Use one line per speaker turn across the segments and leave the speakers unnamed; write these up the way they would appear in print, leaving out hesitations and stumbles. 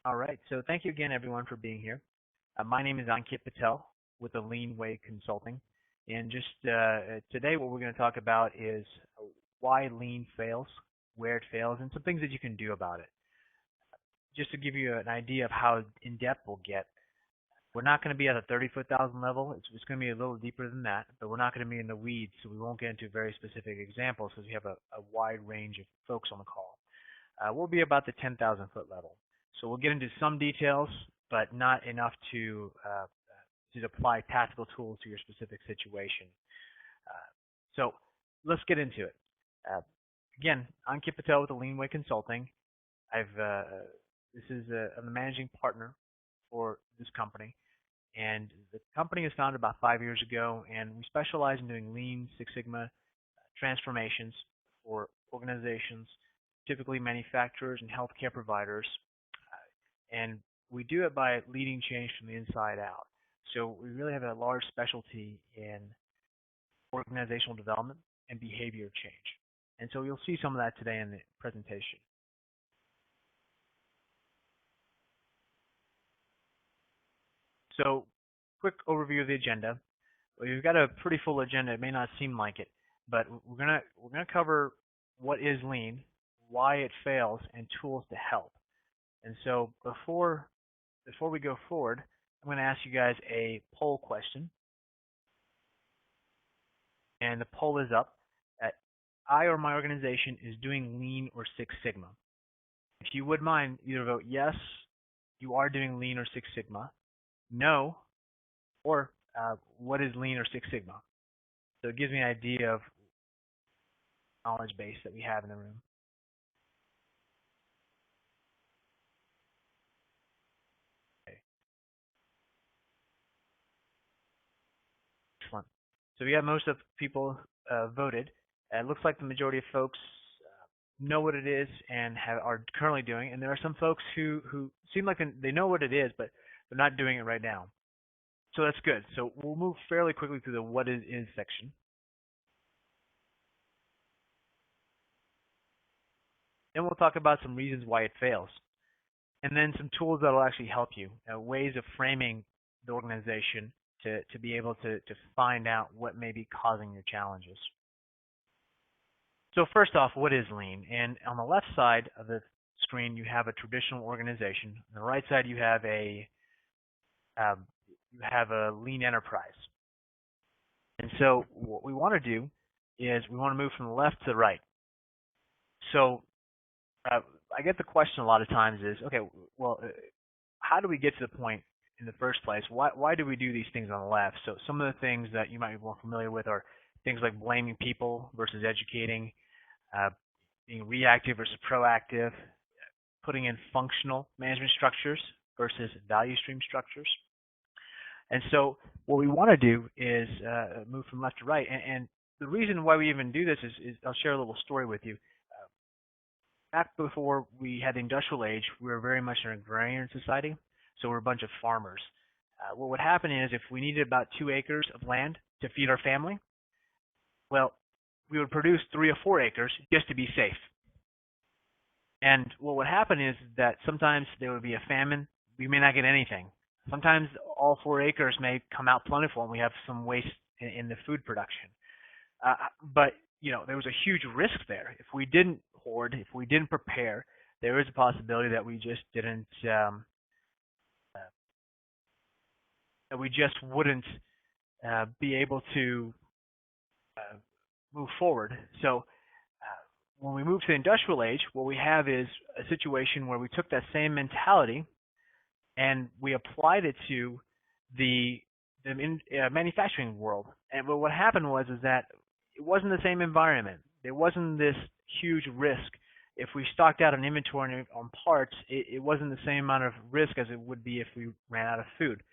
All right, so thank you again, everyone, for being here. My name is Ankit Patel with the Lean Way Consulting. And just today, what we're going to talk about is why Lean fails, where it fails, and some things that you can do about it. Just to give you an idea of how in-depth we'll get, we're not going to be at a 30,000 level. It's going to be a little deeper than that, but we're not going to be in the weeds, so we won't get into very specific examples because we have a wide range of folks on the call. We'll be about the 10,000 foot level. So we'll get into some details, but not enough to apply tactical tools to your specific situation. So let's get into it. Again, I'm Kip Patel with the Lean Way Consulting. I'm the managing partner for this company, and the company was founded about 5 years ago, and we specialize in doing Lean Six Sigma transformations for organizations, typically manufacturers and healthcare providers, and we do it by leading change from the inside out. So we really have a large specialty in organizational development and behavior change. And so you'll see some of that today in the presentation. So quick overview of the agenda. We've got a pretty full agenda. It may not seem like it, but we're gonna cover what is Lean, why it fails, and tools to help. And so before we go forward, I'm going to ask you guys a poll question. And the poll is up. I or my organization is doing Lean or Six Sigma. If you would mind, either vote yes, you are doing Lean or Six Sigma, no, or what is Lean or Six Sigma. So it gives me an idea of knowledge base that we have in the room. Excellent. So we have most of people voted. It looks like the majority of folks know what it is and are currently doing, and there are some folks who seem like they know what it is, but they're not doing it right now. So that's good. So we'll move fairly quickly through the what it is section. Then we'll talk about some reasons why it fails, and then some tools that will actually help you, ways of framing the organization to be able to find out what may be causing your challenges. So first off, what is Lean? And on the left side of the screen, you have a traditional organization. On the right side, you have a Lean enterprise. And so what we want to do is we want to move from the left to the right. So I get the question a lot of times is, okay, well, how do we get to the point in the first place? Why do we do these things on the left? So some of the things that you might be more familiar with are things like blaming people versus educating, being reactive versus proactive, putting in functional management structures versus value stream structures. And so what we want to do is move from left to right. And the reason why we even do this is I'll share a little story with you. Back before we had the industrial age, we were very much an agrarian society, so we're a bunch of farmers. What would happen is if we needed about 2 acres of land to feed our family, well, we would produce 3 or 4 acres just to be safe. And what would happen is that sometimes there would be a famine. We may not get anything. Sometimes all 4 acres may come out plentiful and we have some waste in the food production. But you know, there was a huge risk there. If we didn't hoard, if we didn't prepare, there is a possibility that we just didn't, that we just wouldn't be able to move forward. So when we move to the industrial age, what we have is a situation where we took that same mentality and we applied it to the manufacturing world. And what happened was that it wasn't the same environment. There wasn't this huge risk. If we stocked out an inventory on parts, it wasn't the same amount of risk as it would be if we ran out of food.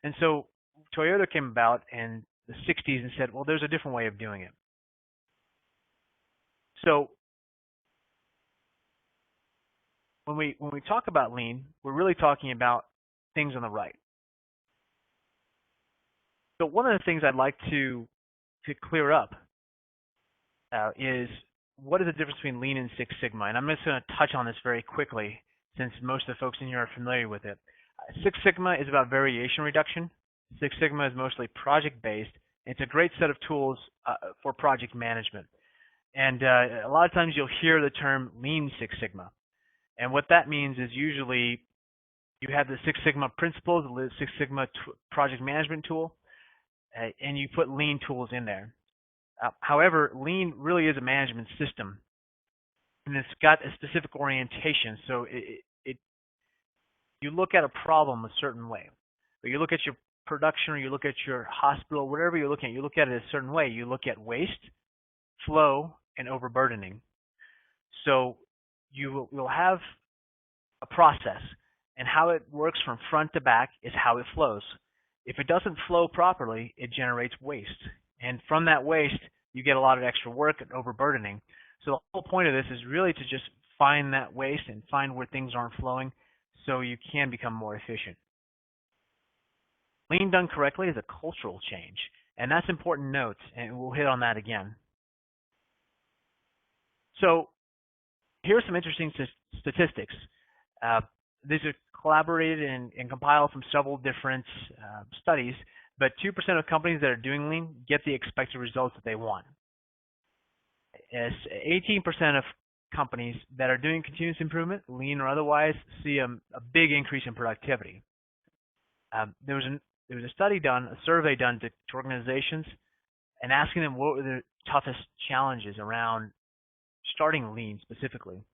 And so Toyota came about in the 60s and said, well, there's a different way of doing it. So when we talk about Lean, we're really talking about things on the right. So one of the things I'd like to clear up is what is the difference between Lean and Six Sigma? And I'm just going to touch on this very quickly since most of the folks in here are familiar with it. Six Sigma is about variation reduction. Six Sigma is mostly project-based. It's a great set of tools for project management. And a lot of times you'll hear the term Lean Six Sigma. And what that means is usually you have the Six Sigma principles, the Six Sigma project management tool, and you put Lean tools in there. However, Lean really is a management system, and it's got a specific orientation. So you look at a problem a certain way. But you look at your production or you look at your hospital, whatever you're looking at, you look at it a certain way. You look at waste, flow, and overburdening. So you will have a process, and how it works from front to back is how it flows. If it doesn't flow properly, it generates waste. And from that waste, you get a lot of extra work and overburdening. So the whole point of this is really to just find that waste and find where things aren't flowing so you can become more efficient. Lean done correctly is a cultural change, and that's important note, and we'll hit on that again. So here are some interesting statistics. These are collaborated and compiled from several different studies, but 2% of companies that are doing Lean get the expected results that they want. 18% of companies that are doing continuous improvement, Lean or otherwise, see a big increase in productivity. There was a study done, a survey done to organizations, and asking them what were the toughest challenges around starting Lean specifically.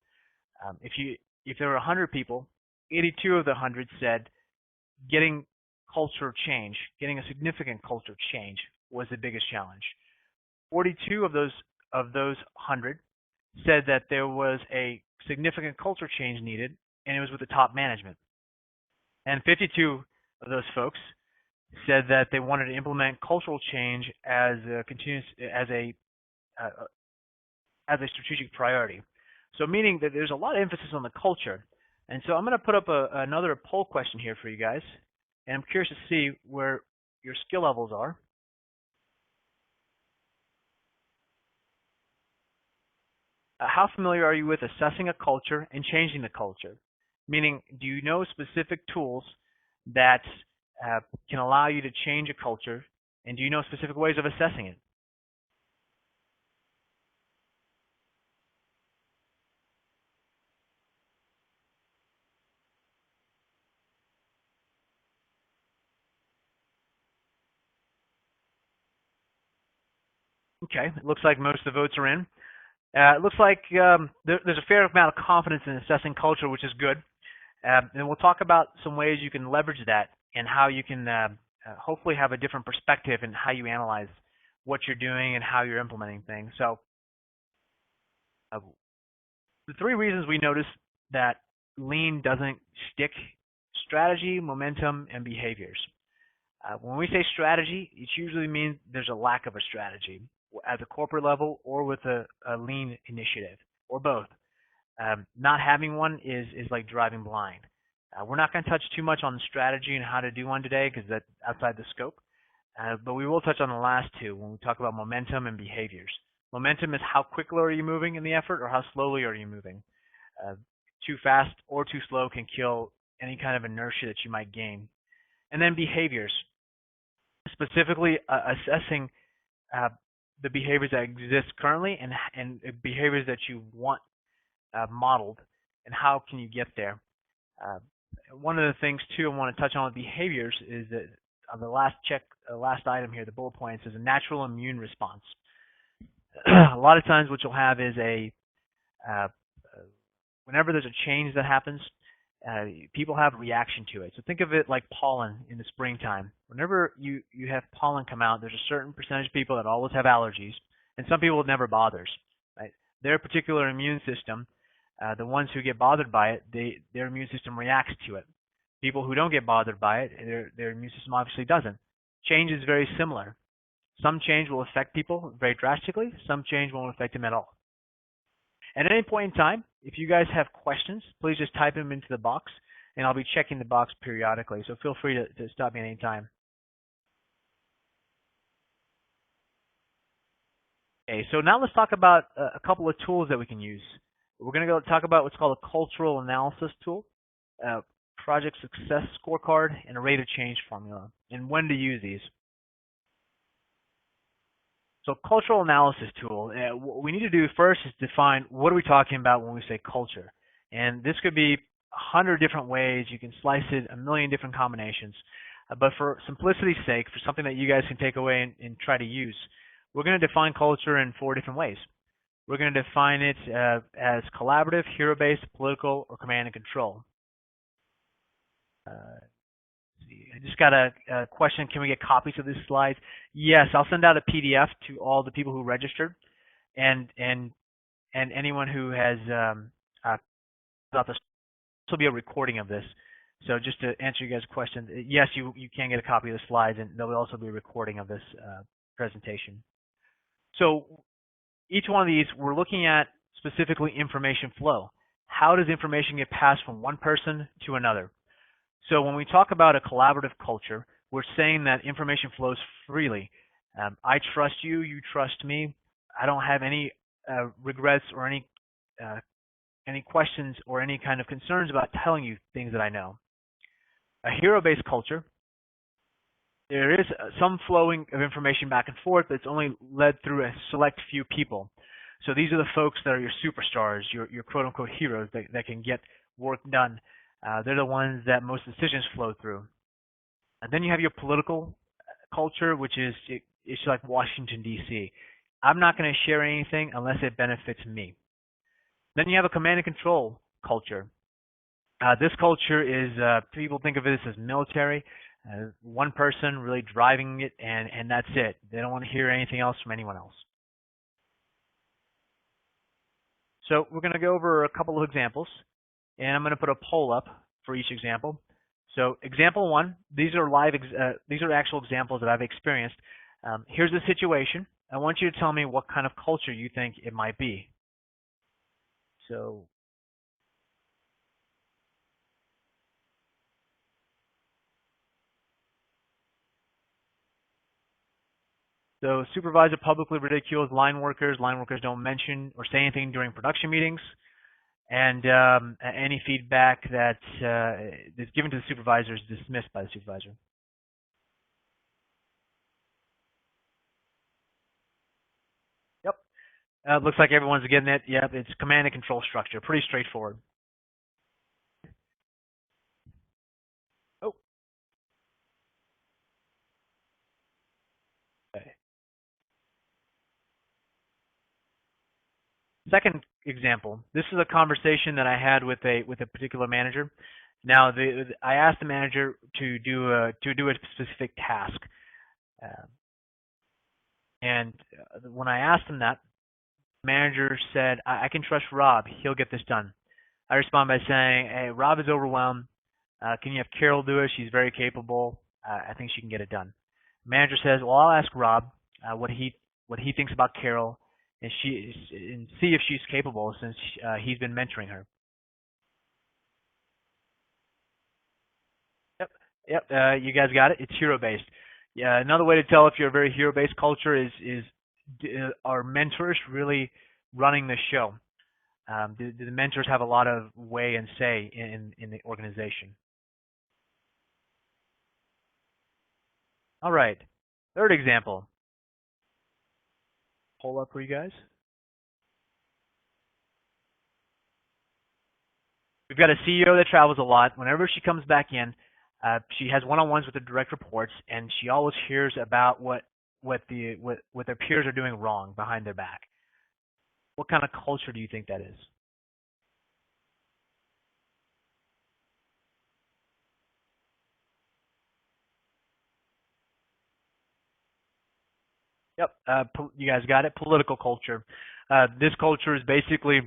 If there were 100 people, 82 of the 100 said getting culture change, getting a significant culture change was the biggest challenge. 42 of those 100 said that there was a significant culture change needed, and it was with the top management. And 52 of those folks said that they wanted to implement cultural change as a strategic priority. So meaning that there's a lot of emphasis on the culture. And so I'm going to put up another poll question here for you guys, and I'm curious to see where your skill levels are. How familiar are you with assessing a culture and changing the culture? Meaning, do you know specific tools that can allow you to change a culture, and do you know specific ways of assessing it? Okay, it looks like most of the votes are in. It looks like there's a fair amount of confidence in assessing culture, which is good. And we'll talk about some ways you can leverage that and how you can hopefully have a different perspective in how you analyze what you're doing and how you're implementing things. So the three reasons we notice that Lean doesn't stick: strategy, momentum, and behaviors. When we say strategy, it usually means there's a lack of a strategy at the corporate level or with a Lean initiative, or both. Not having one is like driving blind. We're not going to touch too much on strategy and how to do one today because that's outside the scope, but we will touch on the last two when we talk about momentum and behaviors. Momentum is how quickly are you moving in the effort, or how slowly are you moving. Too fast or too slow can kill any kind of inertia that you might gain. And then behaviors, specifically assessing the behaviors that exist currently and behaviors that you want modeled, and how can you get there. One of the things too I want to touch on with behaviors is that on the last item here, the bullet points, is a natural immune response. A lot of times what you'll have is whenever there's a change that happens, people have a reaction to it. So think of it like pollen in the springtime. Whenever you have pollen come out, there's a certain percentage of people that always have allergies, and some people it never bothers. Right? Their particular immune system, the ones who get bothered by it, their immune system reacts to it. People who don't get bothered by it, their immune system obviously doesn't. Change is very similar. Some change will affect people very drastically. Some change won't affect them at all. At any point in time, if you guys have questions, please just type them into the box, and I'll be checking the box periodically, so feel free to stop me at any time. Okay, so now let's talk about a couple of tools that we can use. We're going to go talk about what's called a cultural analysis tool. a project success scorecard, and a rate of change formula, and when to use these. So cultural analysis tool, what we need to do first is define what are we talking about when we say culture. And this could be 100 different ways. You can slice it a million different combinations. But for simplicity's sake, for something that you guys can take away and try to use, we're going to define culture in 4 different ways. We're going to define it as collaborative, hero-based, political, or command and control. I just got a question. Can we get copies of these slides? Yes, I'll send out a PDF to all the people who registered, and anyone who has about this. This will be a recording of this. So just to answer you guys' question, yes, you can get a copy of the slides, and there will also be a recording of this presentation. So each one of these, we're looking at specifically information flow. How does information get passed from one person to another? So when we talk about a collaborative culture, we're saying that information flows freely. I trust you, you trust me. I don't have any regrets or any questions or any kind of concerns about telling you things that I know. A hero-based culture, there is some flowing of information back and forth, but it's only led through a select few people. So these are the folks that are your superstars, your quote-unquote heroes that can get work done. They're the ones that most decisions flow through. And then you have your political culture, which is it's like Washington, D.C. I'm not going to share anything unless it benefits me. Then you have a command and control culture. This culture is, people think of this as military, one person really driving it, and that's it. They don't want to hear anything else from anyone else. So we're going to go over a couple of examples, and I'm going to put a poll up for each example. So example 1, these are actual examples that I've experienced. Here's the situation. I want you to tell me what kind of culture you think it might be. So supervisor publicly ridicules line workers. Line workers don't mention or say anything during production meetings. And any feedback that is given to the supervisor is dismissed by the supervisor. Yep. Looks like everyone's getting it. Yep, it's command and control structure. Pretty straightforward. Oh. Okay. Second example. This is a conversation that I had with a particular manager. Now, I asked the manager to do a specific task, and when I asked him that, the manager said, "I can trust Rob. He'll get this done." I respond by saying, "Hey, Rob is overwhelmed. Can you have Carol do it? She's very capable. I think she can get it done." The manager says, "Well, I'll ask Rob what he thinks about Carol, and see if she's capable since he's been mentoring her." Yep. You guys got it. It's hero-based. Yeah. Another way to tell if you're a very hero-based culture is are mentors really running the show? Do the mentors have a lot of way and say in the organization? All right. Third example. Pull up for you guys. We've got a CEO that travels a lot. Whenever she comes back in, she has one-on-ones with the direct reports, and she always hears about what their peers are doing wrong behind their back. What kind of culture do you think that is? Yep, you guys got it. Political culture. This culture is basically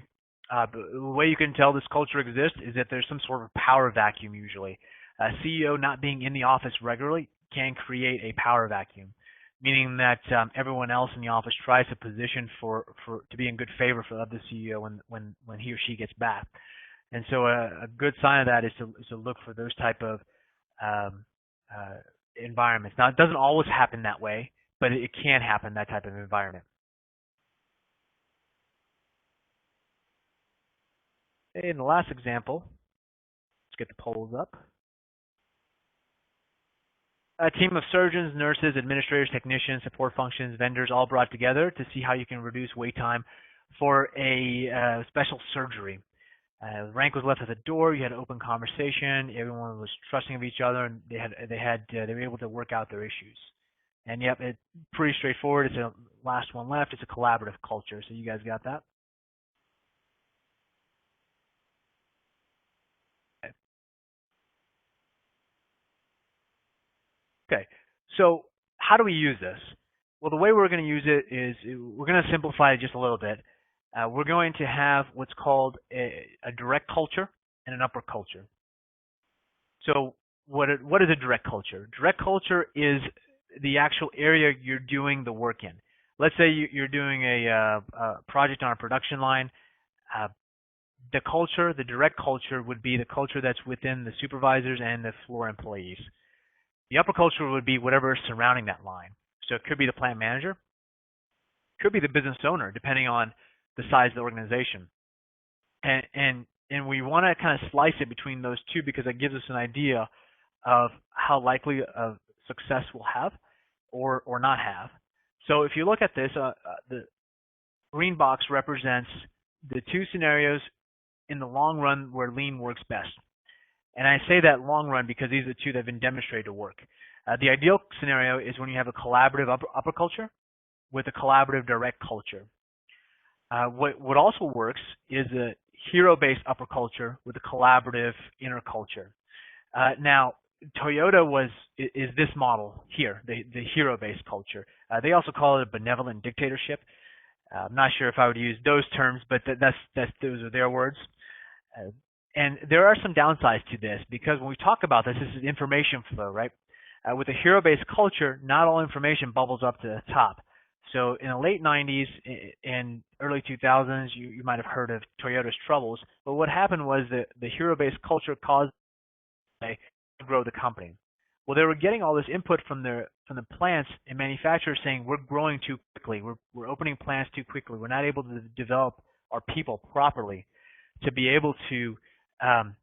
the way you can tell this culture exists is that there's some sort of power vacuum usually. A CEO not being in the office regularly can create a power vacuum, meaning that everyone else in the office tries to position to be in good favor for the CEO when he or she gets back. And so a good sign of that is to look for those type of environments. Now, it doesn't always happen that way, but it can happen, that type of environment. Okay, and the last example, Let's get the polls up. A team of surgeons, nurses, administrators, technicians, support functions, vendors all brought together to see how you can reduce wait time for a special surgery. Rank was left at the door. You had an open conversation. Everyone was trusting of each other, and they were able to work out their issues. And yep, it's pretty straightforward. It's a last one left. It's a collaborative culture. So you guys got that? Okay. So how do we use this? Well, the way we're going to use it is we're going to simplify it just a little bit. We're going to have what's called a direct culture and an upper culture. So what is a direct culture? Direct culture is the actual area you're doing the work in. Let's say you're doing a project on a production line. The direct culture would be the culture that's within the supervisors and the floor employees. The upper culture would be whatever is surrounding that line. So it could be the plant manager, it could be the business owner, depending on the size of the organization. And we want to kind of slice it between those two because it gives us an idea of how likely of success we'll have or not have. So if you look at this, the green box represents the two scenarios in the long run where lean works best. And I say that long run because these are the two that have been demonstrated to work. The ideal scenario is when you have a collaborative upper culture with a collaborative direct culture. What also works is a hero-based upper culture with a collaborative inner culture. Now, Toyota is this model here, the hero-based culture. They also call it a benevolent dictatorship. I'm not sure if I would use those terms, but those are their words. And there are some downsides to this because when we talk about this is information flow, right? With a hero-based culture, not all information bubbles up to the top. So in the late 90s and early 2000s, you might have heard of Toyota's troubles. But what happened was that the hero-based culture caused them to grow the company. Well, they were getting all this input from the plants and manufacturers saying we're growing too quickly, we're opening plants too quickly, we're not able to develop our people properly to be able to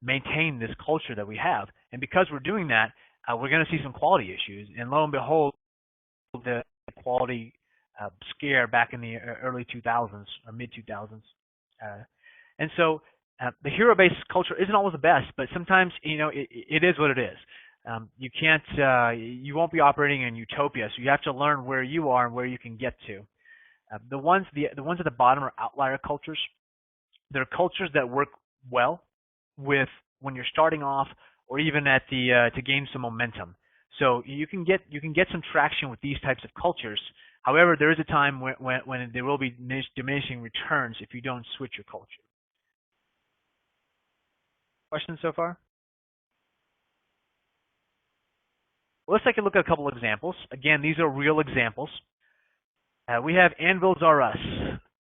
maintain this culture that we have. And because we're doing that, we're going to see some quality issues. And lo and behold, the quality scare back in the early 2000s or mid 2000s. And so the hero-based culture isn't always the best, but sometimes it is what it is. You won't be operating in utopia, so you have to learn where you are and where you can get to. The ones at the bottom are outlier cultures. They're cultures that work well with when you're starting off or even at to gain some momentum. So you can get some traction with these types of cultures. However, there is a time when there will be diminishing returns if you don't switch your culture. Questions so far? Well, let's take a look at a couple of examples. Again, these are real examples. We have Anvils R Us.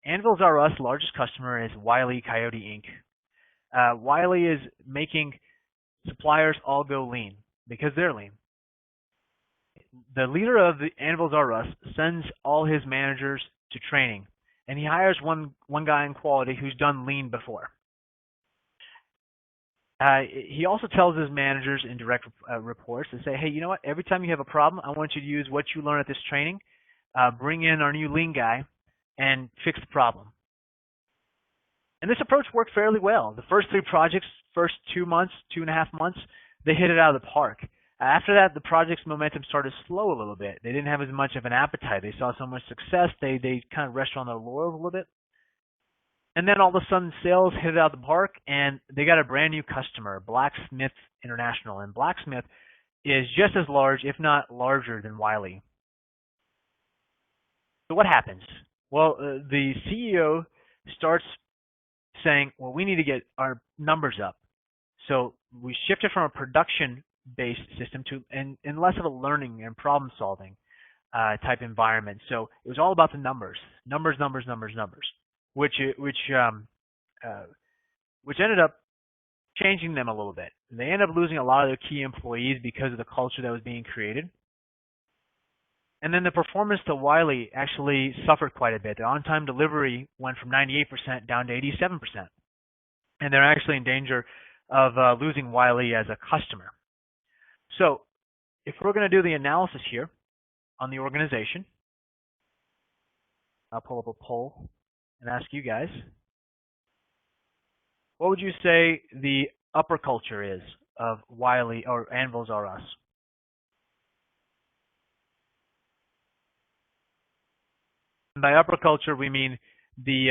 Anvils R Us largest customer is Wile E. Coyote Inc. Wile E. is making suppliers all go lean because they're lean. The leader of the Anvils R Us sends all his managers to training, and he hires one guy in quality who's done lean before. He also tells his managers in direct reports to say, hey, you know what? Every time you have a problem, I want you to use what you learn at this training, bring in our new lean guy, and fix the problem. And this approach worked fairly well. The first 3 projects, first 2.5 months, they hit it out of the park. After that, the project's momentum started to slow a little bit. They didn't have as much of an appetite. They saw so much success, they kind of rested on their laurels a little bit. And then all of a sudden, sales hit it out of the park, and they got a brand new customer, Blacksmith International. And Blacksmith is just as large, if not larger, than Wile E. So what happens? Well, the CEO starts saying, well, we need to get our numbers up. So we shifted from a production-based system to and less of a learning and problem-solving type environment. So it was all about the numbers, which ended up changing them a little bit. They ended up losing a lot of their key employees because of the culture that was being created. And then the performance to Wile E actually suffered quite a bit. The on-time delivery went from 98% down to 87%. And they're actually in danger of losing Wiley as a customer. So if we're going to do the analysis here on the organization, I'll pull up a poll and ask you guys, what would you say the upper culture is of Wiley or Anvil's R Us? And by upper culture, we mean the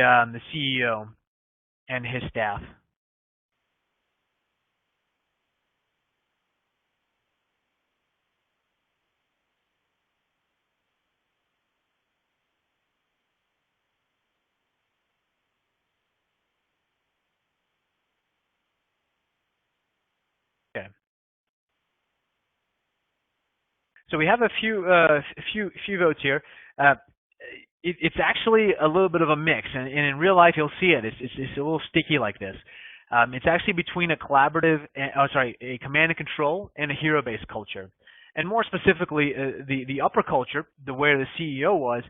CEO and his staff. Okay. So we have a few votes here. It's actually a little bit of a mix, and in real life you'll see it. It's a little sticky like this. It's actually between a a command and control and a hero-based culture. And more specifically, the upper culture, the where the CEO was,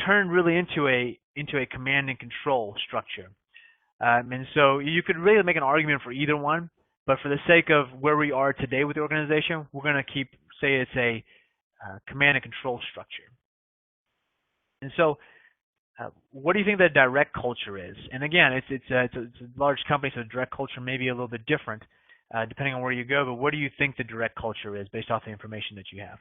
turned really into a command and control structure. And so you could really make an argument for either one, but for the sake of where we are today with the organization, we're going to say it's a command and control structure. And so, what do you think the direct culture is? And again, it's a large company, so the direct culture may be a little bit different depending on where you go. But what do you think the direct culture is based off the information that you have?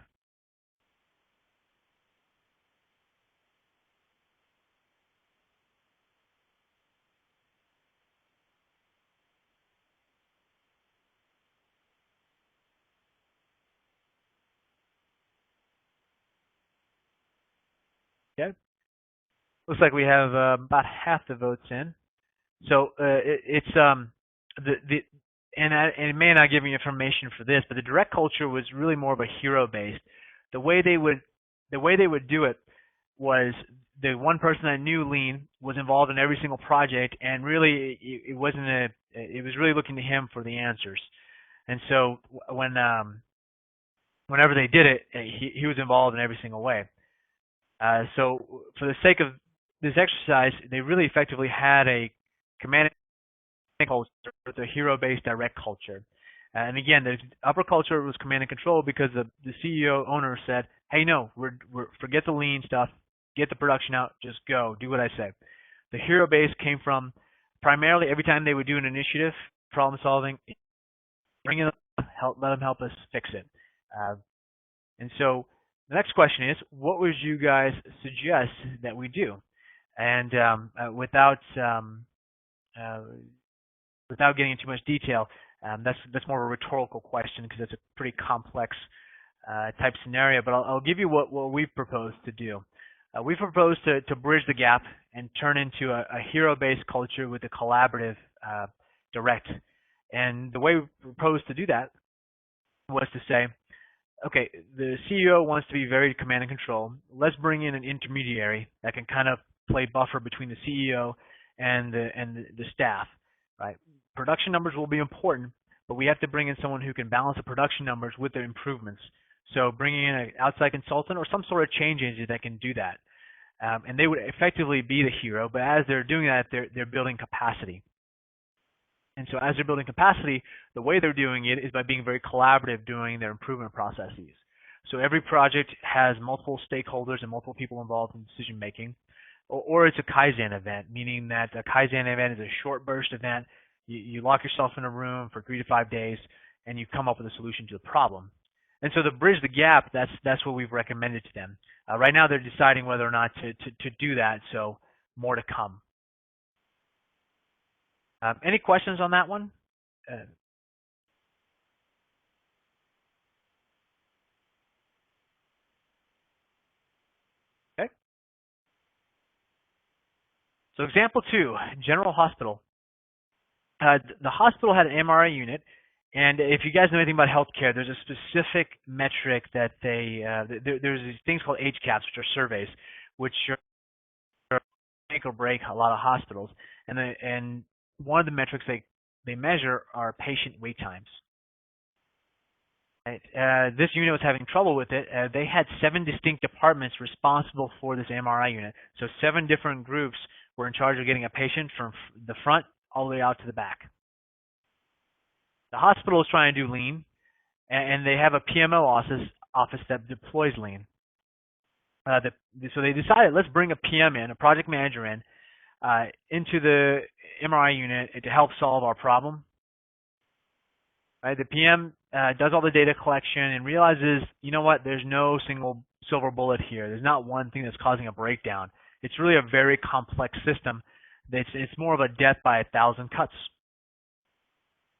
Okay, looks like we have about half the votes in. So it's the and it may not give me information for this, but the direct culture was really more of a hero based. The way they would do it was the one person that knew Lean was involved in every single project, and really it was really looking to him for the answers. And so whenever they did it, he was involved in every single way. So for the sake of this exercise, they really effectively had a command and culture with a hero-based direct culture. And again, the upper culture was command and control because the CEO owner said, "Hey, no, forget the lean stuff, get the production out, just go, do what I say." The hero base came from primarily every time they would do an initiative, problem solving, bring it up, let them help us fix it. And so the next question is, what would you guys suggest that we do? And without getting into too much detail, that's more of a rhetorical question because it's a pretty complex type scenario. But I'll give you what we've proposed to do. We've proposed to bridge the gap and turn into a hero-based culture with a collaborative direct. And the way we proposed to do that was to say, okay, the CEO wants to be very command and control. Let's bring in an intermediary that can kind of play buffer between the CEO and the staff, right? Production numbers will be important, but we have to bring in someone who can balance the production numbers with the improvements. So bringing in an outside consultant or some sort of change agent that can do that. And they would effectively be the hero, but as they're doing that, they're building capacity. And so as they're building capacity, the way they're doing it is by being very collaborative doing their improvement processes. So every project has multiple stakeholders and multiple people involved in decision making. Or it's a Kaizen event, meaning that a Kaizen event is a short burst event. You lock yourself in a room for 3 to 5 days and you come up with a solution to the problem. And so to bridge the gap, that's what we've recommended to them. Right now they're deciding whether or not to do that, so more to come. Any questions on that one? Okay. So example 2, General Hospital. The hospital had an MRI unit, and if you guys know anything about healthcare, there's a specific metric that there's these things called HCAHPS, which are surveys, which are make or break a lot of hospitals. And one of the metrics they measure are patient wait times. This unit was having trouble with it. They had 7 distinct departments responsible for this MRI unit. So 7 different groups were in charge of getting a patient from the front all the way out to the back. The hospital is trying to do lean, and they have a PMO office that deploys lean. So they decided, let's bring a PM in, a project manager in, into the MRI unit to help solve our problem. Right? The PM does all the data collection and realizes, you know what, there's no single silver bullet here. There's not one thing that's causing a breakdown. It's really a very complex system. It's more of a death by 1,000 cuts.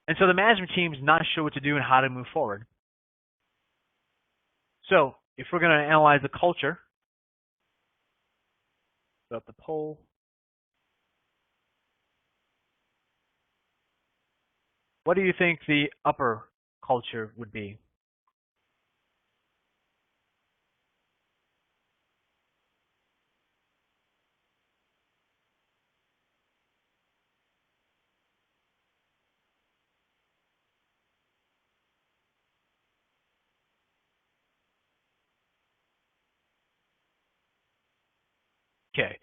And so the management team's not sure what to do and how to move forward. So if we're going to analyze the culture, put up the poll. What do you think the upper culture would be? Okay.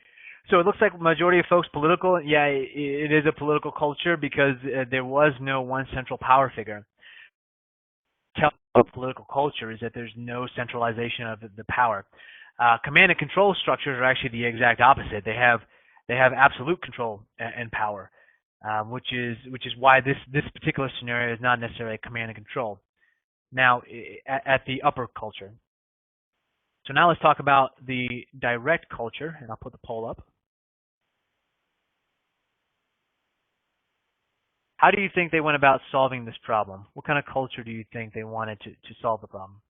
So it looks like majority of folks political. Yeah, it is a political culture because there was no one central power figure. Tell political culture is that there's no centralization of the power. Command and control structures are actually the exact opposite. They have absolute control and power, which is why this particular scenario is not necessarily command and control. Now at the upper culture. So now let's talk about the direct culture, and I'll put the poll up. How do you think they went about solving this problem? What kind of culture do you think they wanted to solve the problem?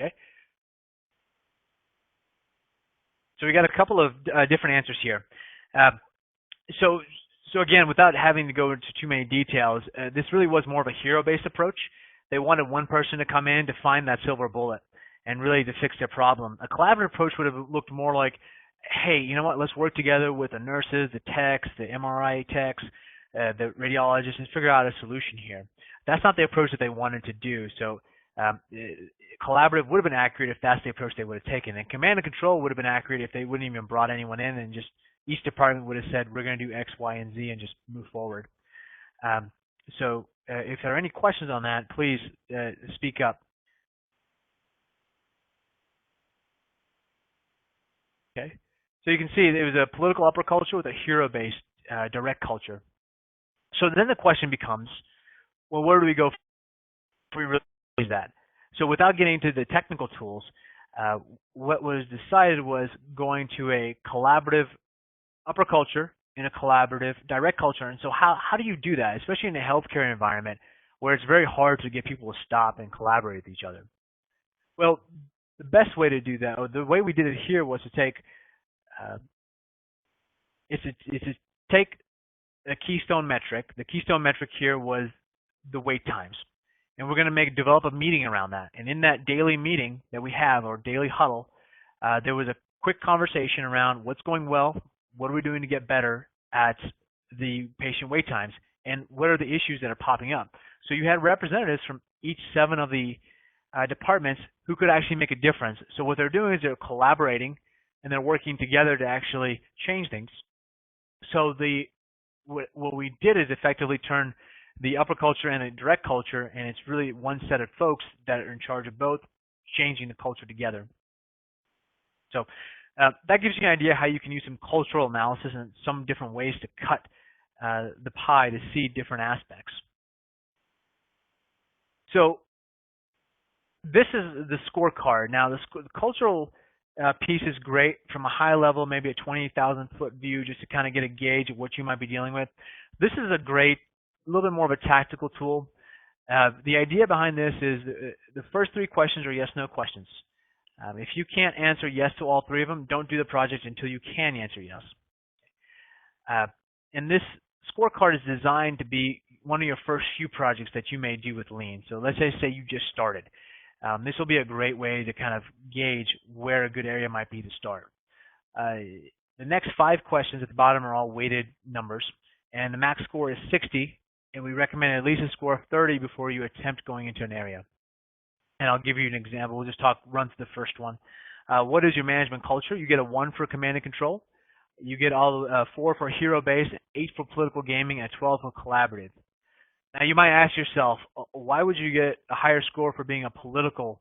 Okay. So we got a couple of different answers here. So again, without having to go into too many details, this really was more of a hero-based approach. They wanted one person to come in to find that silver bullet and really to fix their problem. A collaborative approach would have looked more like, hey, you know what, let's work together with the nurses, the techs, the MRI techs, the radiologists, and figure out a solution here. That's not the approach that they wanted to do. So collaborative would have been accurate if that's the approach they would have taken. And command and control would have been accurate if they wouldn't even brought anyone in and just each department would have said, we're going to do X, Y, and Z and just move forward. So if there are any questions on that, please speak up. Okay. So you can see it was a political upper culture with a hero-based direct culture. So then the question becomes, well, where do we go if we really use that? So without getting into the technical tools, what was decided was going to a collaborative upper culture in a collaborative direct culture. And so how do you do that, especially in a healthcare environment where it's very hard to get people to stop and collaborate with each other? Well, the best way to do that, or the way we did it here, was to take take a keystone metric. The keystone metric here was the wait times. And we're going to develop a meeting around that. And in that daily meeting that we have, or daily huddle, there was a quick conversation around what's going well, what are we doing to get better at the patient wait times, and what are the issues that are popping up. So you had representatives from each 7 of the departments who could actually make a difference. So what they're doing is they're collaborating and they're working together to actually change things. So what we did is effectively turn the upper culture and the direct culture, and it's really one set of folks that are in charge of both, changing the culture together. So that gives you an idea how you can use some cultural analysis and some different ways to cut the pie to see different aspects. So this is the scorecard. Now, the cultural piece is great from a high level, maybe a 20,000-foot view, just to kind of get a gauge of what you might be dealing with. This is a great, a little bit more of a tactical tool. The idea behind this is the first 3 questions are yes/no questions. If you can't answer yes to all 3 of them, don't do the project until you can answer yes. And this scorecard is designed to be one of your first few projects that you may do with Lean. So let's say you just started. This will be a great way to kind of gauge where a good area might be to start. The next 5 questions at the bottom are all weighted numbers, and the max score is 60, and we recommend at least a score of 30 before you attempt going into an area. And I'll give you an example. We'll just run through the first one. What is your management culture? You get a 1 for command and control. You get all 4 for hero-based, 8 for political gaming, and 12 for collaborative. Now you might ask yourself, why would you get a higher score for being a political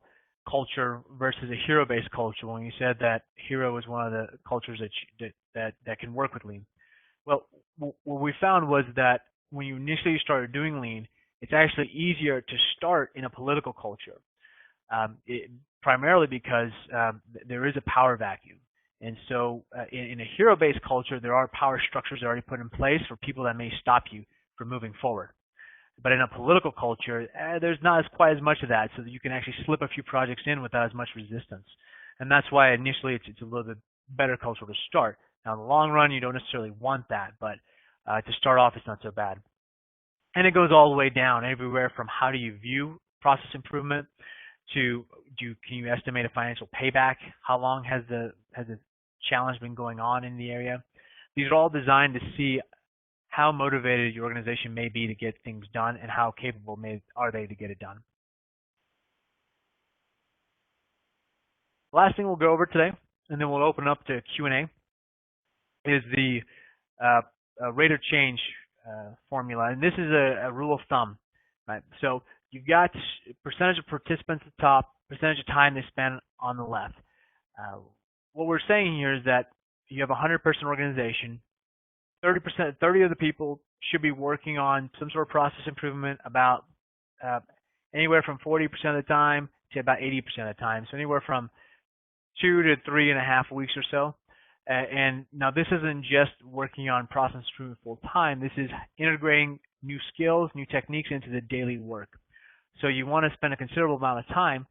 culture versus a hero-based culture when you said that hero is one of the cultures that can work with lean? Well, what we found was that when you initially started doing lean, it's actually easier to start in a political culture, primarily because there is a power vacuum. And so in a hero-based culture, there are power structures already put in place for people that may stop you from moving forward. But in a political culture, there's not quite as much of that, so that you can actually slip a few projects in without as much resistance. And that's why initially it's a little bit better culture to start. Now in the long run, you don't necessarily want that, but to start off, it's not so bad. And it goes all the way down, everywhere from how do you view process improvement to can you estimate a financial payback? How long has the challenge been going on in the area? These are all designed to see how motivated your organization may be to get things done and how capable are they to get it done. Last thing we'll go over today, and then we'll open up to Q&A, is the rate of change formula. And this is a rule of thumb, right? So you've got percentage of participants at the top, percentage of time they spend on the left. What we're saying here is that you have a 100-person organization. 30% of the people should be working on some sort of process improvement about anywhere from 40% of the time to about 80% of the time. So anywhere from 2 to 3.5 weeks or so. And now this isn't just working on process improvement full time. This is integrating new skills, new techniques into the daily work. So you want to spend a considerable amount of time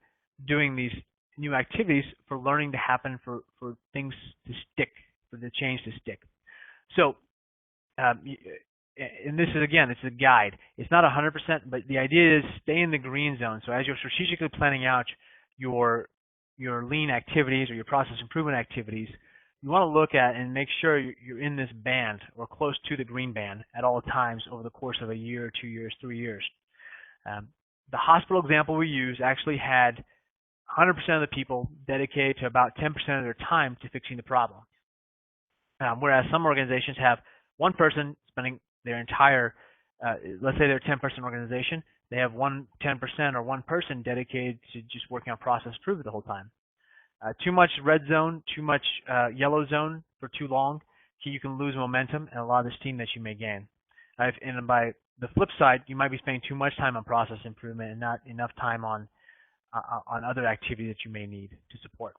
doing these new activities for learning to happen, for things to stick, for the change to stick. So and this is, again, it's a guide. It's not 100%, but the idea is stay in the green zone. So as you're strategically planning out your lean activities or your process improvement activities, you want to look at and make sure you're in this band or close to the green band at all times over the course of a year, 2 years, 3 years. The hospital example we use actually had 100% of the people dedicated to about 10% of their time to fixing the problem. Whereas some organizations have one person spending their entire, let's say they're a 10-person organization, they have 10% or one person dedicated to just working on process improvement the whole time. Too much red zone, too much yellow zone for too long, you can lose momentum and a lot of the steam that you may gain. And by the flip side, you might be spending too much time on process improvement and not enough time on other activities that you may need to support.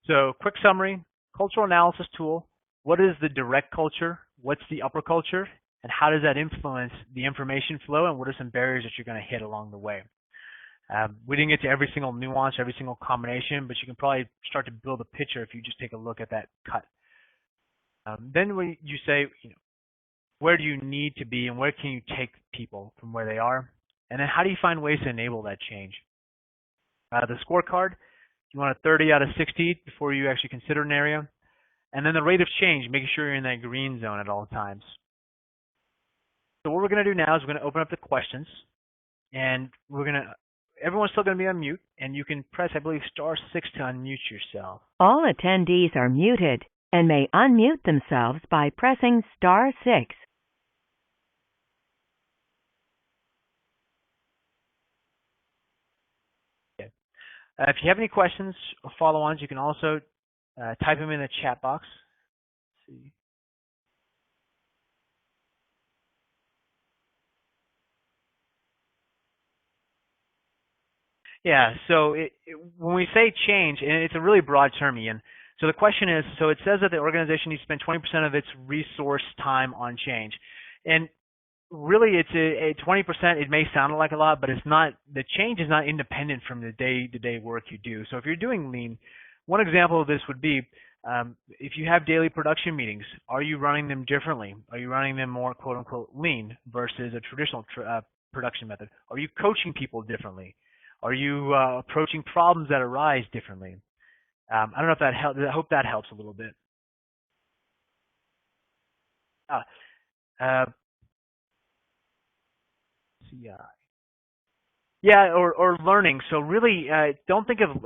So quick summary. Cultural analysis tool. What is the direct culture? What's the upper culture? And how does that influence the information flow? And what are some barriers that you're going to hit along the way? We didn't get to every single nuance, every single combination, but you can probably start to build a picture if you just take a look at that cut. Then when you say, where do you need to be and where can you take people from where they are? And then how do you find ways to enable that change? The scorecard. You want a 30 out of 60 before you actually consider an area. And then the rate of change, making sure you're in that green zone at all times. So what we're going to do now is we're going to open up the questions. And everyone's still going to be on mute. And you can press, I believe, *6 to unmute yourself.
All attendees are muted and may unmute themselves by pressing *6.
If you have any questions or follow-ons, you can also type them in the chat box. Let's see. Yeah, so when we say change, and it's a really broad term, Ian. So the question is, so it says that the organization needs to spend 20% of its resource time on change. And really, it's a 20%. It may sound like a lot, but it's not. The change is not independent from the day-to-day work you do. So if you're doing lean, one example of this would be if you have daily production meetings, are you running them differently? Are you running them more quote-unquote lean versus a traditional production method? Are you coaching people differently? Are you approaching problems that arise differently? I don't know if that helps. I hope that helps a little bit. CI. Yeah, or learning. So really, don't think of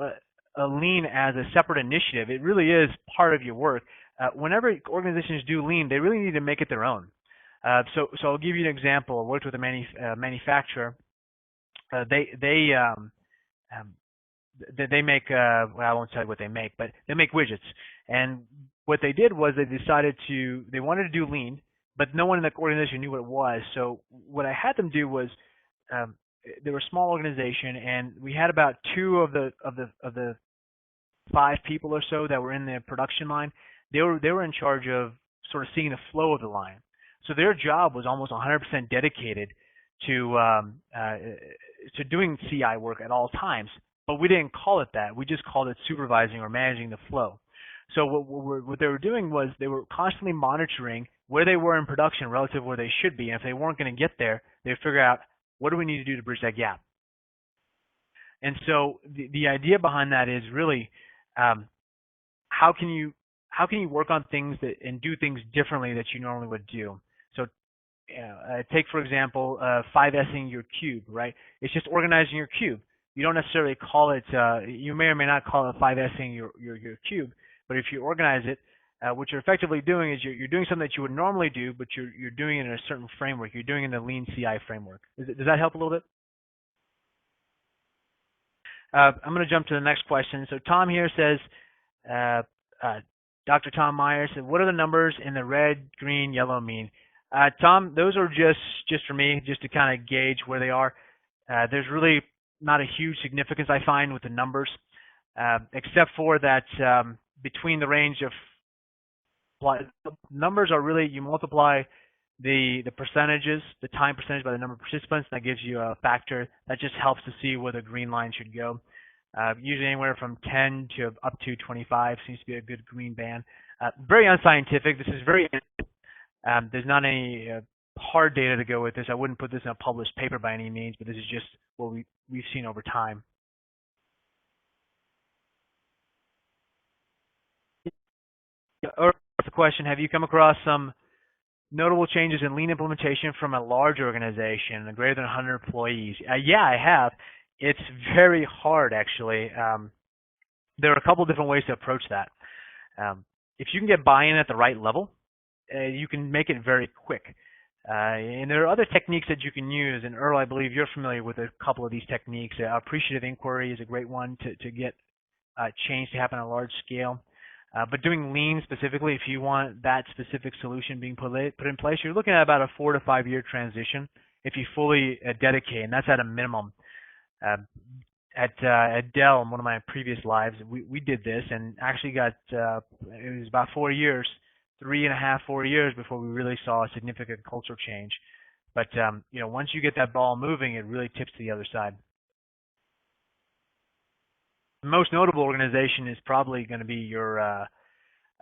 a lean as a separate initiative. It really is part of your work. Whenever organizations do lean, they really need to make it their own. So I'll give you an example. I worked with a manufacturer. Um, they make well, I won't tell you what they make, but they make widgets. And what they did was they wanted to do lean, but no one in the organization knew what it was. So what I had them do was um, they were a small organization, and we had about two of the 5 people or so that were in the production line. They were in charge of sort of seeing the flow of the line. So their job was almost 100% dedicated to um, uh, to doing CI work at all times. But we didn't call it that. We just called it supervising or managing the flow. So what they were doing was they were constantly monitoring where they were in production relative to where they should be. And if they weren't going to get there, they would figure out what do we need to do to bridge that gap. And so the idea behind that is really um, how can you work on things that and do things differently that you normally would do. So take for example 5Sing your cube, right? It's just organizing your cube. You don't necessarily call it. You may or may not call it 5Sing your cube, but if you organize it, what you're effectively doing is you're doing something that you would normally do, but you're doing it in a certain framework. You're doing it in the Lean CI framework. Does that help a little bit? I'm going to jump to the next question. So Tom here says, uh, Dr. Tom Myers said, what are the numbers in the red, green, yellow mean? Tom, those are just for me, just to kind of gauge where they are. There's really not a huge significance I find with the numbers, except for that between the range of numbers are really you multiply the percentages, the time percentage by the number of participants. That gives you a factor that just helps to see where the green line should go. Usually anywhere from 10 to up to 25 seems to be a good green band. Very unscientific. This is very there's not any hard data to go with this. I wouldn't put this in a published paper by any means, but this is just what we've seen over time. Or the question: have you come across some notable changes in lean implementation from a large organization, greater than 100 employees? Yeah, I have. It's very hard, actually. There are a couple different ways to approach that. If you can get buy-in at the right level, you can make it very quick. And there are other techniques that you can use. And Earl, I believe you're familiar with a couple of these techniques. Appreciative inquiry is a great one to get change to happen on a large scale. But doing lean specifically, if you want that specific solution being put in place, you're looking at about a 4 to 5 year transition if you fully dedicate, and that's at a minimum. At Dell, in one of my previous lives, we did this and actually got it was about 4 years, 3.5, 4 years before we really saw a significant culture change. But once you get that ball moving, it really tips to the other side. The most notable organization is probably going to be your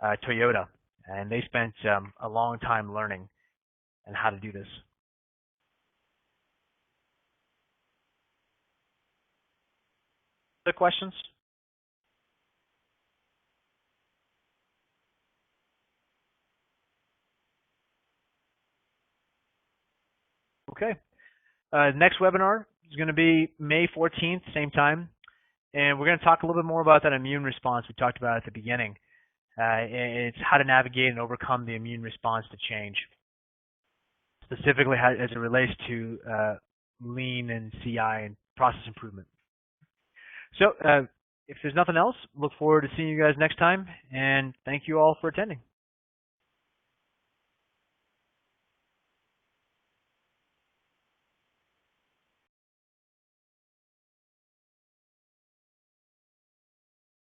Toyota, and they spent a long time learning and how to do this. Other questions? Okay. Next webinar is going to be May 14th, same time, and we're going to talk a little bit more about that immune response we talked about at the beginning. It's how to navigate and overcome the immune response to change, specifically as it relates to lean and CI and process improvement. So if there's nothing else, look forward to seeing you guys next time, and thank you all for attending.